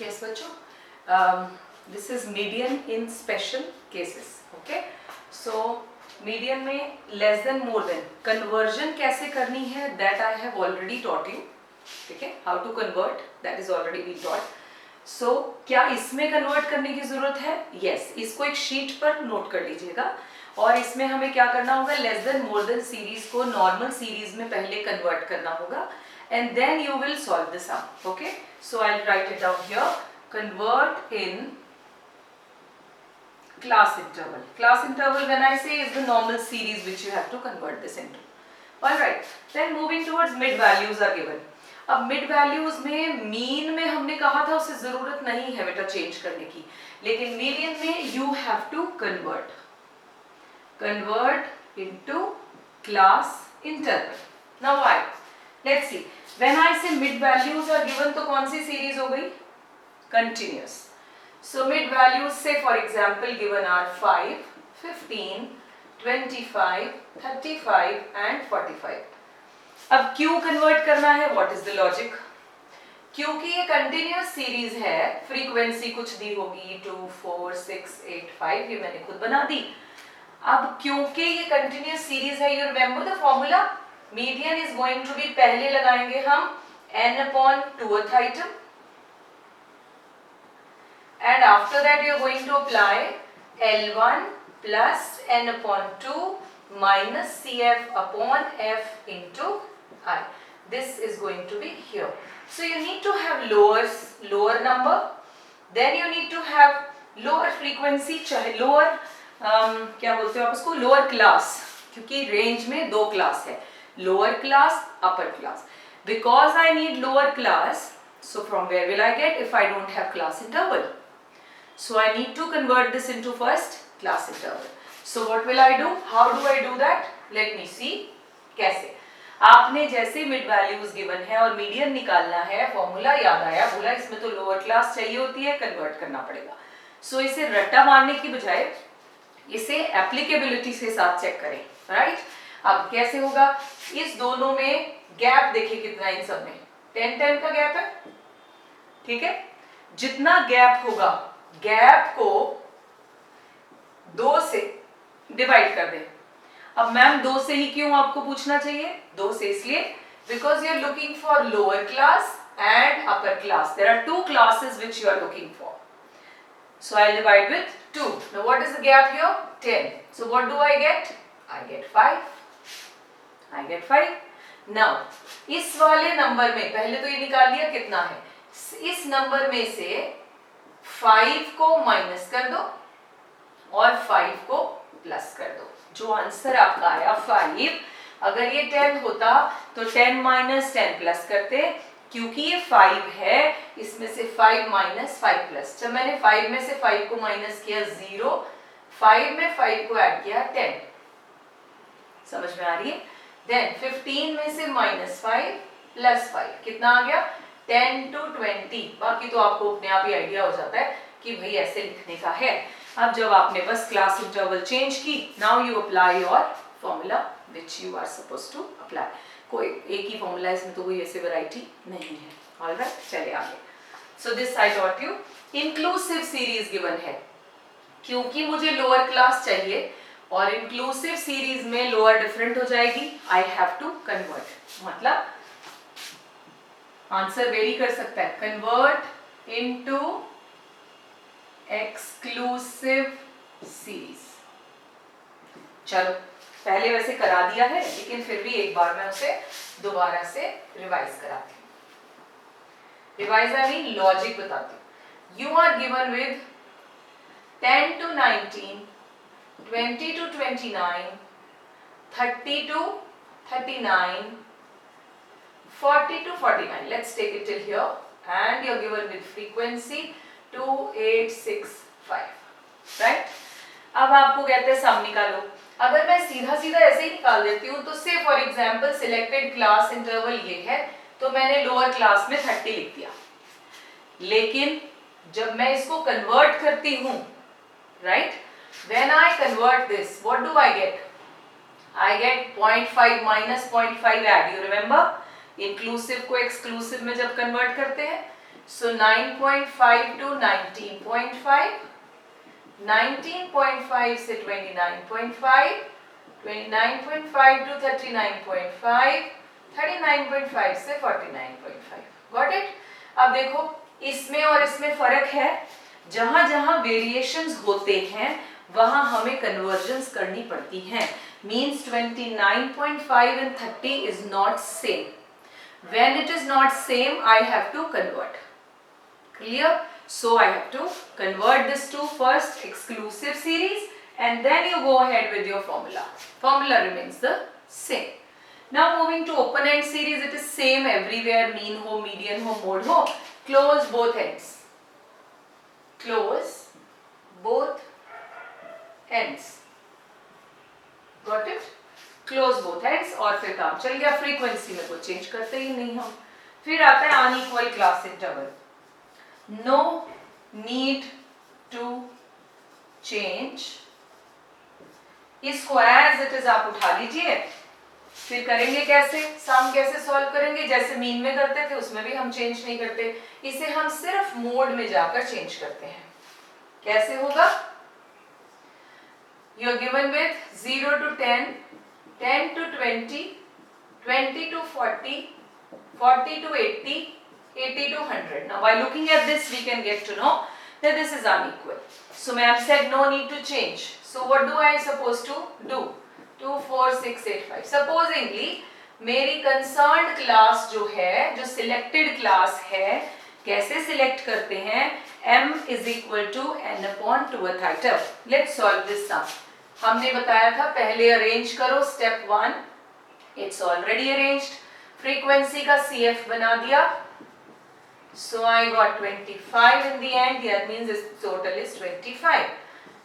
Yes बच्चों, this is median in special cases. Okay, so median में less than more than conversion कैसे करनी है that I have already taught you. ठीक है, how to convert that is already been taught. So क्या इसमें convert करने की जरूरत है? Yes, इसको एक sheet पर note कर लीजिएगा और इसमें हमें क्या करना होगा, less than more than series को normal series में पहले convert करना होगा and then you will solve the sum. Okay, so I'll write it down here. Convert in class interval. Class interval when I say is the normal series which you have to convert this into. Alright, then moving towards mid values are given. अब mid values में mean में हमने कहा था उसे जरूरत नहीं है बेटा चेंज करने की, लेकिन median में you have to convert into class interval. Now why? Let's see. When I say mid values are given तो कौन सी series हो गई? Continuous. So mid values say for example given are 5, 15, 25, 35 and 45. अब Q convert करना है. What is the logic? क्योंकि ये continuous series है, frequency कुछ दी होगी 2, 4, 6, 8, 5 ये मैंने खुद बना दी. अब क्योंकि ये continuous series है, you remember the formula? Median is going to be पहले लगाएंगे हम n upon 2th item and after that you are going to apply L1 plus n upon 2 minus Cf upon f into I. This is going to be here. So you need to have lower number, then you need to have lower frequency, चाहे lower क्या बोलते हो आप उसको, lower class, क्योंकि range में दो class है, lower class, upper class. Because I need lower class, so from where will I get if I don't have class interval? So I need to convert this into first class interval. So what will I do? How do I do that? Let me see. कैसे? आपने जैसे mid values given है और median निकालना है, formula याद आया, बोला इसमें तो lower class चाहिए होती है, कन्वर्ट करना पड़ेगा. So इसे रट्टा मारने की बजाय इसे applicability से साथ चेक करें, right? अब कैसे होगा? इस दोनों में गैप देखिए कितना, इन सब में 10-10 का गैप है, ठीक है? जितना गैप होगा, गैप को 2 से डिवाइड कर दें. अब मैम 2 से ही क्यों आपको पूछना चाहिए? 2 से इसलिए because you are looking for lower class and upper class. There are 2 classes which you are looking for. So I'll divide with 2. Now what is the gap here? 10. So what do I get? I get 5. I get 5. Now इस वाले number में पहले तो ये निकाल लिया कितना है, इस नंबर में से 5 को माइनस कर दो और 5 को प्लस कर दो. जो आंसर आपका आया 5, अगर ये 10 होता तो 10 माइनस 10 प्लस करते, क्योंकि ये 5 है इसमें से 5 माइनस 5 प्लस. जब मैंने 5 में से 5 को माइनस किया 0, 5 में 5 को ऐड किया 10. समझ में आ रही है? Then 15 में से माइनस 5 प्लस 5 कितना आ गया? 10 to 20. बाकी तो आपको अपने आप ही आइडिया हो जाता है कि भाई ऐसे लिखने का है. अब जब आपने बस क्लास इंटरवल चेंज की, now you apply your formula which you are suppose to apply. कोई एक ही फॉर्मूला है, इसमें तो कोई ऐसे वैरायटी नहीं है. ऑलराइट, चलिए आगे. So this I taught you. Inclusive series given है, क्योंकि मुझे लोअर क्लास चाहिए और इंक्लूसिव सीरीज में लोअर डिफरेंट हो जाएगी, आई हैव टू कन्वर्ट. मतलब आंसर वेरी कर सकता है. Convert into exclusive series. चलो पहले वैसे करा दिया है, लेकिन फिर भी एक बार मैं उसे दोबारा से रिवाइज कराती हूँ. रिवाइज आई मीन लॉजिक बताती हूँ. You are given with 10 to 19, 20 to 29, 30 to 39, 40 to 49. Let's take it till here. And you're given with frequency 2865. Right? अब आपको कहते हैं सम निकालो. अगर मैं सीधा सीधा ऐसे ही निकाल देती हूँ तो से for example selected class interval ये है, तो मैंने लोअर क्लास में 30 लिख दिया. लेकिन जब मैं इसको कन्वर्ट करती हूँ, right, when I convert this, what do I get? I get 0.5 minus 0.5 add. You remember? Inclusive को एक्सक्लूसिव में जब कन्वर्ट करते हैं, So 9.5 to 19.5, 19.5 से 29.5, 29.5 to 39.5, 39.5 से 49.5. Got it? अब देखो इसमें और इसमें फर्क है, जहां जहां वेरिएशंस होते हैं वहां हमें कन्वर्जन्स करनी पड़ती हैं. Means 29.5 and 30 is not same. When it is not same, I have to convert. Clear? So I have to convert this to first exclusive series and then you go ahead with your formula. Formula remains the same. Now moving to open end series, it is same everywhere, mean ho, median ho, mode ho. Close both ends. Close both ends. Got it? Close both ends और फिर काम चल गया. Frequency में कोई change करते ही नहीं हम. फिर आता है unequal class interval. No need to change. इसको as it is आप उठा लीजिए. फिर करेंगे कैसे, सम कैसे सॉल्व करेंगे, जैसे मीन में करते थे उसमें भी हम चेंज नहीं करते, इसे हम सिर्फ मोड में जाकर चेंज करते हैं. कैसे होगा? You are given with 0 to 10, 10 to 20, 20 to 40, 40 to 80, 80 to 100. Now by looking at this we can get to know that this is unequal. So ma'am said no need to change. So what do I supposed to do? 2, 4, 6, 8, 5. Supposingly मेरी concerned class जो है, जो selected class है, कैसे select करते हैं? m is equal to n upon 2th item. Let's solve this sum. हमने बताया था पहले arrange करो step 1. It's already arranged. Frequency का CF बना दिया. So I got 25 in the end. That means this total is 25.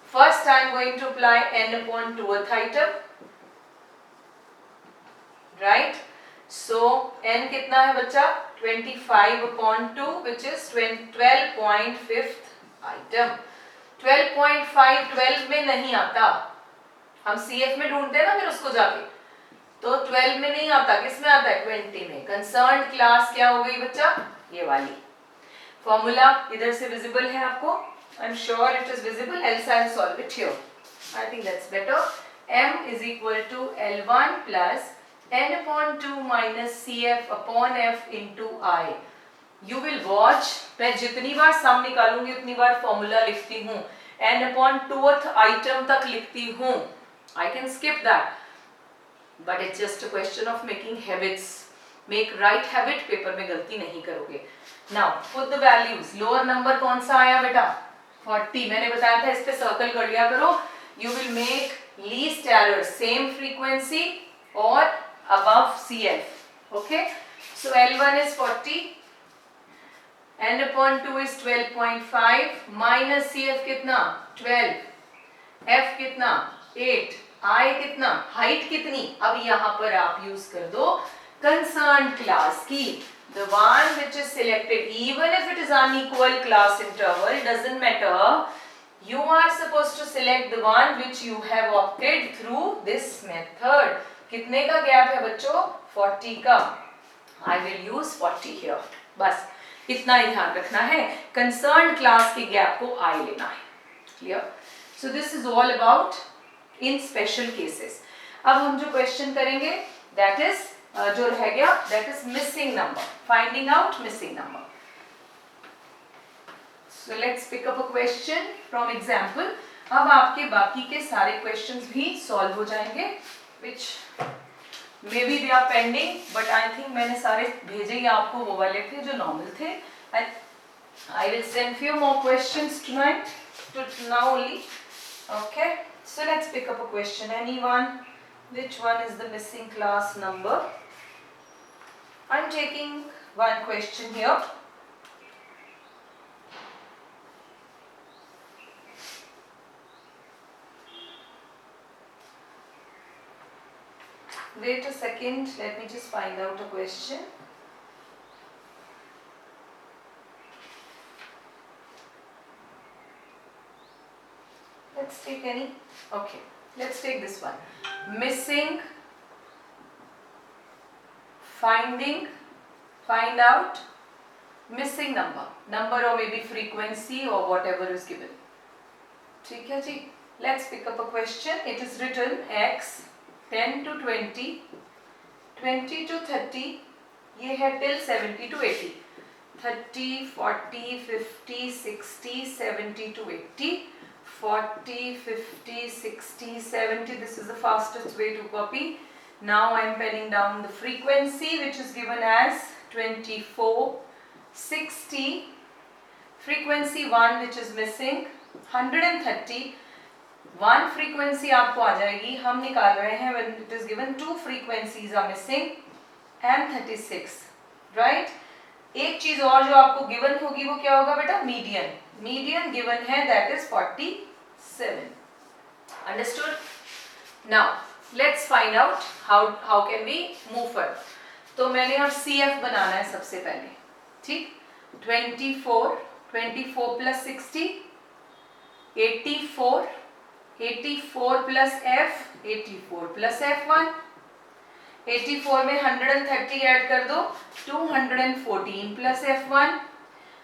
First I am going to apply n upon 2th item. Right? So n कितना है बच्चा? 25 upon 2 which is 12.5th item. 12.5 12 में नहीं आता. हम CF में ढूंढते हैं ना फिर उसको जाके. तो 12 में नहीं आता, किस में आता है? 20 में. कंसर्न्ड क्लास क्या हो गई बच्चा? ये वाली. फॉर्मूला इधर से विजिबल है आपको? आई am sure it is visible, else I will solve it here. I think that's better. m is equal to L1 plus n upon 2 minus CF upon F into I. You will watch, मैं जितनी बार सम निकालूंगी उतनी बार formula लिखती हूँ. n upon 2th item तक लिखती हूँ. I can skip that. But it's just a question of making habits. Make right habit, paper में गलती नहीं करोगे. Now put the values. Lower number कौन सा आया बेटा? 40. मैंने बताया था इस पे सर्कल कर लिया करो. You will make least error. Same frequency or above CF. Okay. So L1 is 40. N upon 2 is 12.5. Minus CF कितना? 12. F कितना? 8. I कितना? हाइट कितनी? अब यहाँ पर आप यूज कर दो concerned class की. The one which is selected, even if it is unequal class interval, doesn't matter. You are supposed to select the one which you have opted through this method. कितने का gap है बच्चों? 40 का. I will use 40 here. बस इतना ही ध्यान रखना है. Concerned class के गैप को I लेना है. Clear? So this is all about in special cases. अब हम जो क्वेश्चन करेंगे that is जो रह गया that is missing number, finding out missing number. So let's pick up a question from example. अब आपके बाकी के सारे questions भी solve हो जाएंगे which maybe they are pending but I think मैंने सारे भेजे ही आपको, वो वाले थे जो normal थे. I will send few more questions tonight to now only. Okay. So let's pick up a question. Anyone? Which one is the missing class number? I'm taking one question here. Wait a second. Let me just find out a question. Let's take any. Okay, let's take this one. Missing, finding, find out, missing number or maybe frequency or whatever is given. ठीक है जी. Let's pick up a question. It is written x 10 to 20, 20 to 30, ये है till 70 to 80. 30, 40, 50, 60, 70 to 80, 40, 50, 60, 70. This is the fastest way to copy. Now I am penning down the frequency, which is given as 24, 60. Frequency 1 which is missing 130. 1 frequency आपको आ जाएगी. हम निकाल रहे हैं when it is given 2 frequencies are missing and 36. Right? एक चीज और जो आपको गिवन होगी वो क्या होगा बेटा? मीडियन. मीडियन गिवन है, that is 47. Understood? Now let's find out how can we move further. तो मैंने अब CF बनाना है सबसे पहले. ठीक. 24 plus 60, 84, 84 plus F, 84 plus F1. 84 में 130 ऐड कर दो, 214 plus F1.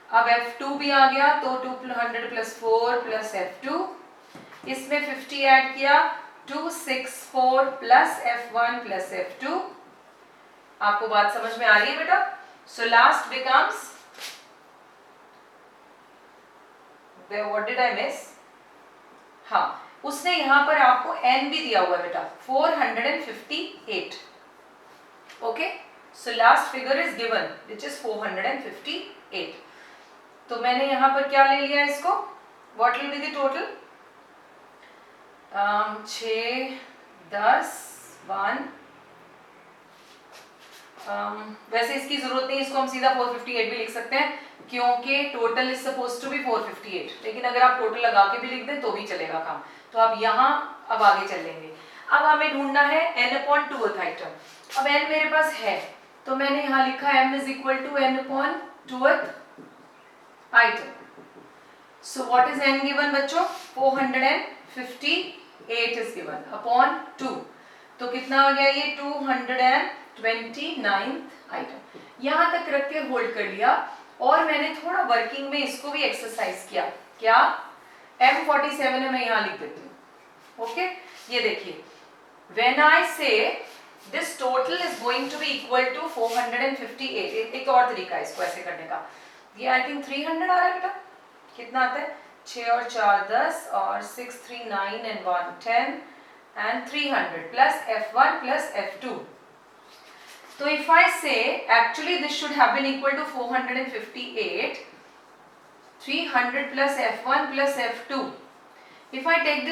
अब F2 भी आ गया तो 200 plus 4 plus F2. इसमें 50 ऐड किया, 264 plus F1 plus F2. आपको बात समझ में आ रही है बेटा? So last becomes, what did I miss? हाँ, उसने यहाँ पर आपको n भी दिया हुआ है बेटा, 458. Okay? So last figure is given, which is 458. तो मैंने यहाँ पर क्या ले लिया इसको? What will be the total? 6, 10, 1. वैसे इसकी जरूरत नहीं, इसको हम सीधा 458 भी लिख सकते हैं क्योंकि total is suppose to be 458. लेकिन अगर आप टोटल लगा के भी लिख दें तो भी चलेगा काम. तो अब यहाँ अब आगे चलेंगे. अब हमें ढूंढना है n/2th आइटम. अब n मेरे पास है तो मैंने यहाँ लिखा m is equal to n/2th item. So what is n given बच्चों? 458 is given upon 2. तो कितना आ गया ये? 229 आइटम. यहाँ तक रख के होल्ड कर लिया और मैंने थोड़ा वर्किंग में इसको भी एक्सरसाइज किया. क्या? M47 है, मैं यहाँ लिख देती हूँ. ओके, ये देखिए, when I say this total is going to be equal to 458. एक और तरीका है इसको ऐसे करने का. ये आई थिंक 300 आ रहा है बेटा. कितना आता है? 6 और 4 10 और 6 3 9 and 1 10 and 300 plus F1 plus F2. So if I say actually this should have been equal to 458. 300 plus F1 plus F2. If I take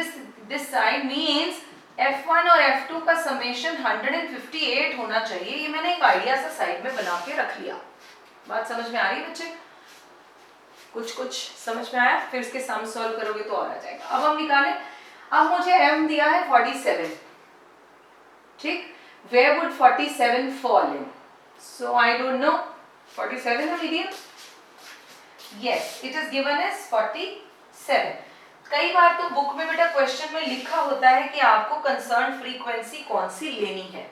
this side means F1 और F2 का समेशन 158 होना चाहिए. ये मैंने एक आइडिया सा side में बना के रख लिया. बात समझ में आ रही है बच्चे? कुछ समझ में आया? फिर इसके सम सॉल्व करोगे तो और आ जाएगा. अब हम निकालें. अब मुझे M दिया है 47. ठीक. Where would 47 fall in? So I don't know. 47 है medium. Yes, it is given as 47. कई बार तो बुक में बेटा क्वेश्चन में लिखा होता है कि आपको कंसर्न फ्रीक्वेंसी कौन सी लेनी है.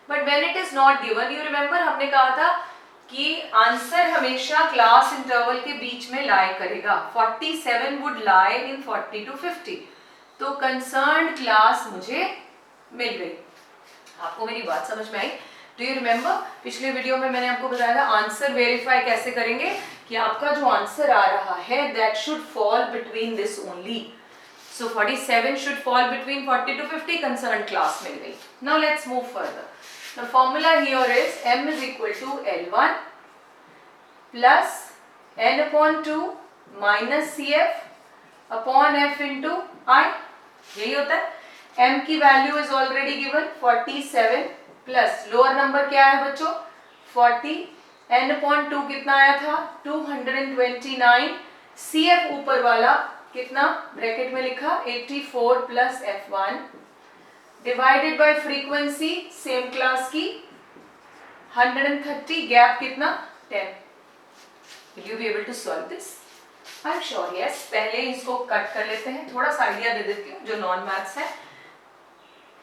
But when it is not given, you remember हमने कहा था कि आंसर हमेशा क्लास इंटरवल के बीच में लाई करेगा. 47 वुड लाई इन 40 to 50. तो कंसर्न क्लास मुझे मिल गई. आपको मेरी बात समझ में आई? डू यू रिमेंबर पिछले वीडियो में मैंने आपको बताया था आंसर वेरीफाई कैसे करेंगे कि आपका जो आंसर आ रहा है that should fall between this only. So 47 should fall between 40 to 50. Concern class मिल गई. Now let's move further. The formula here is M is equal to L1 plus n/2 minus CF upon F into I. यही होता है. M की value is already given 47 plus lower number क्या है बच्चों? 40. n/2 कितना आया था? 229. CF ऊपर वाला कितना ब्रैकेट में लिखा? 84 plus F1 divided by frequency same class की 130. गैप कितना? 10. Will you be able to solve this? I am sure yes. पहले इसको कट कर लेते हैं. थोड़ा सा आइडिया दे देती हूँ जो नॉन मैथ्स है.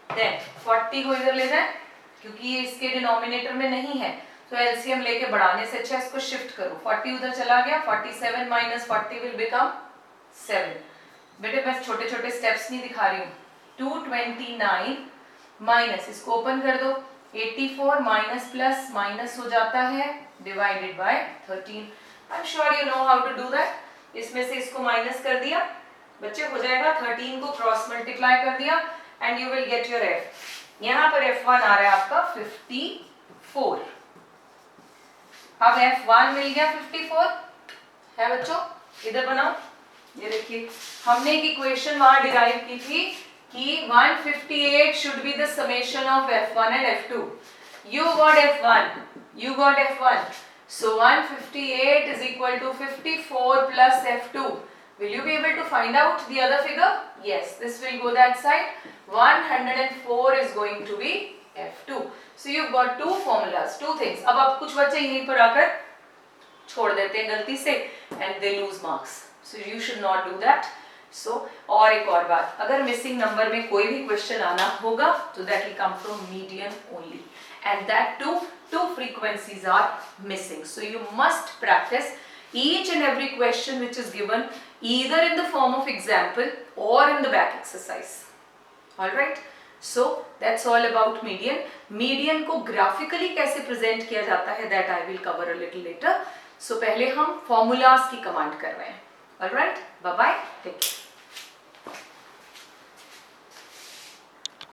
देन 40 को इधर ले जाए क्योंकि ये इसके डिनोमिनेटर में नहीं है तो एलसीएम लेके बढ़ाने से अच्छा इसको शिफ्ट करो। 40 उधर चला गया, 47 माइनस 40 विल बिकम 7। बेटे मैं छोटे छोटे स्टेप्स नहीं दिखा रही हूँ। 229 माइनस, इसको ओपन कर दो, 84 माइनस प्लस माइनस हो जाता है divided by 13। I am sure you know how to do that. इसमें से इसको माइनस कर दिया बच्चे, हो जाएगा 13 को क्रॉस मल्टीप्लाई कर दिया and you will get your f। यहाँ पर f1 आ रहा है आपका 54। अब f1 मिल गया 54 है बच्चों, इधर बनाओ। ये देखिए हमने एक इक्वेशन वहां डिराइव की थी कि 158 should be the summation of f1 and f2. You got f1, you got f1. So 158 is equal to 54 plus f2. Will you be able to find out the other figure? Yes, this will go that side. 104 is going to be f2. So you've got two formulas, two things. अब आप कुछ बच्चे यहीं पर आकर छोड़ देते हैं गलती से and they lose marks. So you should not do that. So और एक और बात, अगर मिसिंग नंबर में कोई भी क्वेश्चन आना होगा तो that will come from median only, and that too two frequencies are missing. So you must practice each and every question which is given either in the form of example or in the back exercise. All right. So that's all about median. Median को graphically कैसे present किया जाता है that I will cover a little later. So पहले हम formulas की command कर रहे हैं. All right. Bye bye. Take care.